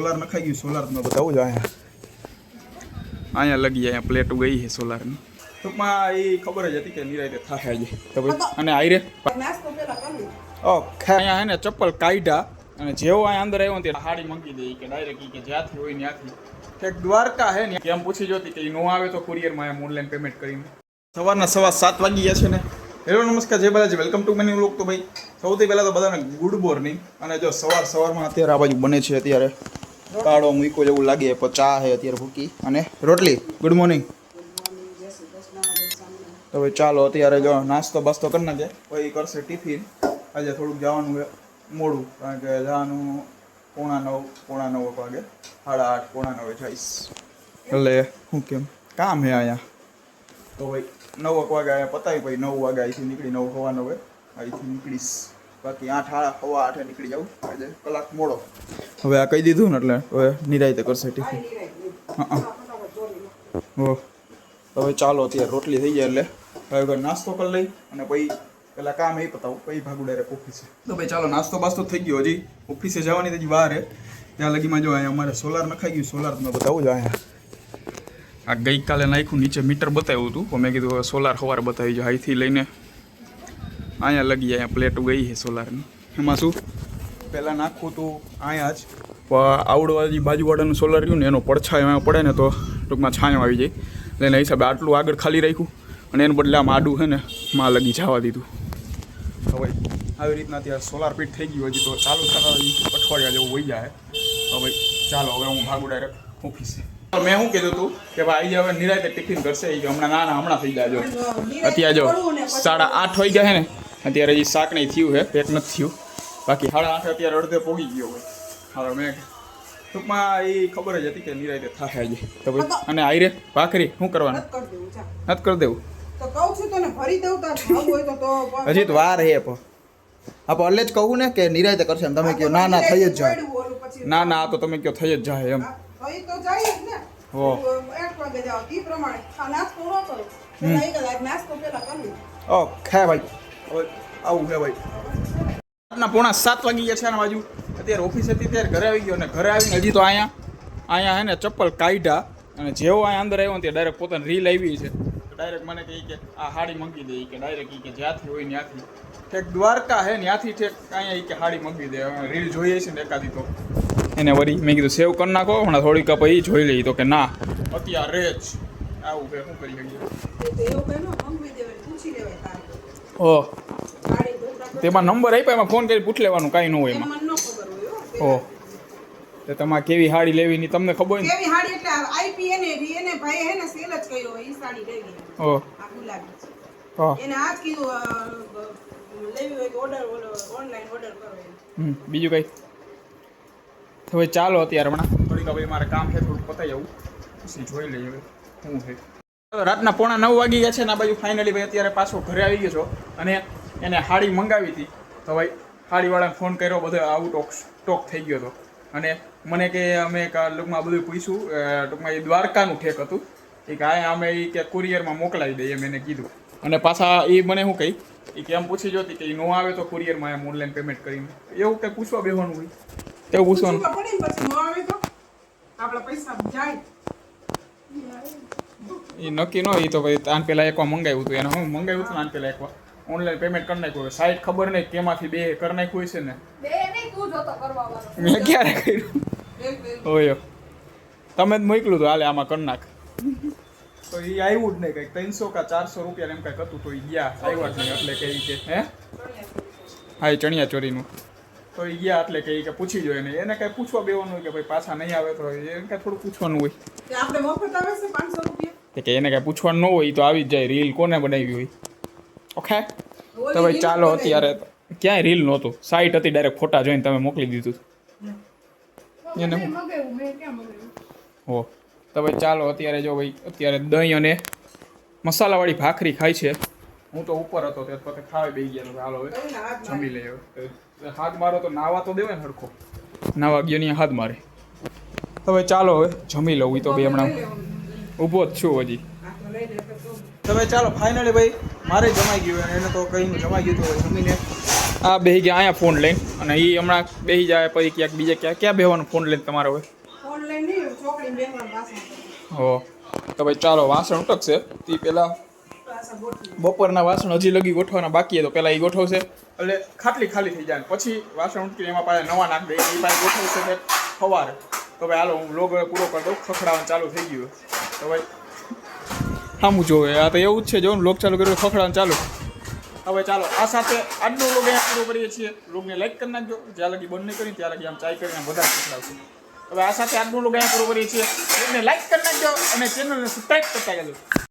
Solar નખાઈ ગયું. સોલારમાં બતાવું જો અહીંયા લગી અહીંયા પ્લેટો ગઈ છે સોલારની. ટૂંકમાં એ ખબર જ હતી કે નિરાયતે થાશે આજે તો ભાઈ. અને આઈ રે ઓકે અહીંયા હે ને ચપ્પલ કાઢ્યા અને જેવો અહીંયા અંદર આવ્યો ને હાડી મંગી દે કે ડાયરેક્ટ કે જ્યાંથી હોય ત્યાંથી એક દ્વારકા હે ને એમ પૂછી જોતી કે નો આવે તો કુરિયરમાં એમ ઓનલાઈન પેમેન્ટ કરીને. સવારના 7:15 વાગી ગયા છે ને. હેલો નમસ્કાર જય Balaji, welcome to menu vlog. તો ભાઈ સૌથી પહેલાં તો બધાને ગુડ મોર્નિંગ. અને જો સવારમાં અત્યારે આ બાજુ બને છે અત્યારે કાળો મૂકો જેવું લાગે પણ ચા છે અત્યારે ભૂકી અને રોટલી. Good morning. તો ભાઈ ચાલો અત્યારે જો નાસ્તો બાસ્તો કરી નાખે પછી કરશે ટિફિન. આજે થોડુંક જવાનું મોડું કારણ કે જવાનું 8:45 વાગે 8:30 8:45 જઈશ એટલે શું કેમ કામ હે અહીંયા. તો ભાઈ 9 વાગે અહીંયા પતાવી પછી 9 વાગે અહીંથી નીકળી 9:09 અહીંથી નીકળીશ. બાકી 8 8:15 નીકળી જાઉં આજે કલાક મોડો. હવે આ કહી દીધું ને એટલે હવે નિરાયતે કરશે ટિફિન. હો તો હવે ચાલો અત્યારે રોટલી થઈ જાય એટલે હવે નાસ્તો કરી લઈ અને પછી પેલા કામ એ પતાવું પછી ભાગું ડાયરેક્ટ ઓફિસે. તો ભાઈ ચાલો નાસ્તો બાસ્તો થઈ ગયો. હજી ઓફિસે જવાની હજી વાર હે. ત્યાં લગીમાં જો અહીંયા અમારે સોલાર નખાઈ ગયું. સોલાર તમને બતાવું જો અહીંયા આ ગઈકાલે નાખ્યું નીચે મીટર બતાવ્યું હતું પણ મેં કીધું હવે સોલાર સવારે બતાવી જો. અહીંથી લઈને અહીંયા લગી અહીંયા પ્લેટો ગઈ છે સોલારની. એમાં શું પહેલાં નાખવું હતું અહીંયા જ આવડવાજી બાજુવાળાનું સોલાર રહ્યું ને એનો પડછાયો અહીંયા પડે ને તો ટૂંકમાં છાંયો આવી જાય એટલે એના હિસાબે આટલું આગળ ખાલી રાખ્યું અને એને બદલે આમ આડું છે ને માં લગી જવા દીધું. હવે આવી રીતના ત્યાં સોલાર પીટ થઈ ગયું. હજી તો ચાલુ થતા અઠવાડિયા જેવું વહી જાય. હવે ચાલો હવે હું ભાગું ડાયરેક્ટ ઓફિસે. મેં શું કીધું હતું કે ભાઈ આજે હવે નિરાયતે ટિફિન કરશે એ હમણાં હમણાં થઈ જાય. જો અત્યારે જો 8:30 થઈ ગયા છે ને અત્યારે હજી શાક નહીં થયું છે, પેક નથી થયું. બાકી 8:30 અત્યારે અડધે પોગી ગયો હોય. હવે મેં ટૂંકમાં એ ખબર જ હતી કે નિરાયતે થાશે આજે તો ભાઈ. અને આઈ રે ભાખરી શું કરવાનું નથી કરી દેવું હજી તો વાર હે પણ આપણે એટલે જ કહું ને કે નિરાયતે કરશે એમ. તમે કહો ના ના થઈ જ જાય. ના ના તો તમે કહો થઈ જ જાય એમ. હો ઓકે ભાઈ હવે આવું છે ભાઈ. રાતના 6:45 વાગી ગયા છે આના બાજુ. અત્યારે ઓફિસ હતી ત્યારે ઘરે આવી ગયો અને ઘરે આવીને હજી તો અહીંયા હે ને ચપ્પલ કાઢ્યા અને જેવો અહીંયા અંદર આવ્યો ને ત્યાં ડાયરેક્ટ પોતાની રીલ આવી છે. ડાયરેક્ટ મને કહે કે આ હાડી મંગી દે કે ડાયરેક્ટ કે જ્યાંથી હોય ત્યાંથી ઠેક દ્વારકા હે ત્યાંથી ઠેક અહીંયા કે હાડી મંગી દે. રીલ જોઈએ છે ને એકાદી તો એને વળી મેં કીધું સેવ કરી નાખો હમણાં થોડીક પછી જોઈ લઈ. તો કે ના અત્યારે જ આવું છે શું કરી શકીએ. ઓહ તેમાં નંબર આપ્યા એમાં ફોન કરી પૂછ લેવાનું કાંઈ ન હોય એમાં. ઓહ તો તમારે કેવી હાડી લેવી ની તમને ખબર હોય ને કેવી હાડી એટલે આઈપી એને ભાઈ હે ને સેલ જ કર્યો ઈ સાડી લેવી. ઓહ આ ગુલાબી છે. હા એને આજ કીધું લેવી હોય તો ઓનલાઈન ઓર્ડર કરો. બીજું કઈ તો હવે ચાલો અત્યારે હમણાં થોડીક ભાઈ મારે કામ છે થોડું પતાઈ આવું પછી જોઈ લઈએ હવે શું છે. રાતના 8:45 વાગી ગયા છે ને આ બાજુ ફાઇનલી ભાઈ અત્યારે પાછો ઘરે આવી ગયો છો અને એને હાડી મંગાવી હતી. તો ભાઈ હાડીવાળાને ફોન કર્યો બધો આઉટ ઓફ સ્ટોક થઈ ગયો હતો અને મને કે અમે ટૂંકમાં બધું પૂછ્યું ટૂંકમાં એ દ્વારકાનું ઠેક હતું એ કે આ અમે એ કે કુરિયરમાં મોકલાવી દઈએ એમ એને કીધું. અને પાછા એ મને શું કહી એ કે એમ પૂછી જોતી કે એ ન આવે તો કુરિયરમાં એમ ઓનલાઈન પેમેન્ટ કરીને એવું કંઈ પૂછવા બેસવાનું હોય તેવું પૂછવાનું એ નક્કી ન હોય. તો ભાઈ આને પહેલાં એકવાર મંગાવ્યું હતું એને હું મંગાવ્યું હતું ને આને પહેલાં એકવાર ઓનલાઈન પેમેન્ટ કરી નાખ્યું હોય. સાઈટ ખબર નહીં કેમાંથી બે કરી નાખ્યું છે ને મેં ક્યારે કર્યું હોય તમે જ મોકલું તો હાલે આમાં કરી નાખ. તો એ આવ્યું જ નહીં કંઈક 300 કે 400 રૂપિયા એમ કંઈક હતું. તો એ ગયા આવ્યા જ નહીં એટલે કે હે હા એ ચણિયા ચોરીનું. તો એ ગયા એટલે કે પૂછી જોઈએ ને એને કાંઈ પૂછવા બેવાનું હોય કે ભાઈ પાછા નહીં આવે તો એને કાંઈ થોડું પૂછવાનું હોય કે એને કાંઈ પૂછવાનું ન હોય તો આવી જ જાય. રીલ કોને બનાવી હોય. ઓકે તો ભાઈ ચાલો અત્યારે ક્યાંય રીલ નહોતું સાઈટ હતી ડાયરેક્ટ ફોટા જોઈને તમે મોકલી દીધું એને હો. તો ભાઈ ચાલો અત્યારે જો ભાઈ અત્યારે દહીં અને મસાલાવાળી ભાખરી ખાય છે. હું તો ઉપર હતો તે પછી ખાવા બેસી ગયા. તો હાલો હવે જમી લઈએ. હાથ મારો તો નાવા તો દેવાય ને હરખો નાવા ગયો ને હાથ મારે. તો ભાઈ ચાલો હવે જમી લઉં. એ તો ભાઈ હમણાં ઊભો જ છું હજી. તો ભાઈ ચાલો ફાઇનલી ભાઈ મારે જમાઈ ગયું એને તો કહીને જમાઈ ગયું. તો જમીને આ બે ગયા અહીંયા ફોન લઈને અને એ હમણાં બેસી જાય પછી ક્યાંક બીજે ક્યાં બેસવાનું ફોન લઈને તમારે હોય ઓનલાઈન નહીં ચોકડી બેહવાનું વાસણ હો તો ભાઈ ચાલો વાસણ ઉટકશે તે પહેલાં ગોઠવી બપોરના વાસણ હજી લગી ગોઠવાના બાકી તો પહેલાં એ ગોઠવશે એટલે ખાટલી ખાલી થઈ જાય પછી વાસણ ઉટકીને એમાં પાછા નવા નાખ દે એ પાસે ગોઠવશે તે સવારે તો ભાઈ હાલો હું લોગ પૂરો કરી દઉં ખખડાવાનું ચાલુ થઈ ગયું તો ભાઈ સામું જોવે આ તો એવું જ છે જો લોગ ચાલુ કર્યું ખખડાવાનું ચાલુ હવે ચાલો આ સાથે આજનો લોગ અહીંયા પૂરો કરીએ છીએ લોગને લાઈક કરી નાખજો જ્યાં લગી બંધ નહીં કરી ત્યાં લગી આમ ચાય કરીને વધારે ખખડાવશું હવે આ સાથે આજનો લોગ અહીંયા પૂરો કરીએ છીએ લોગને લાઈક કરી નાખજો અને ચેનલને સબસ્ક્રાઈબ કરતા જજો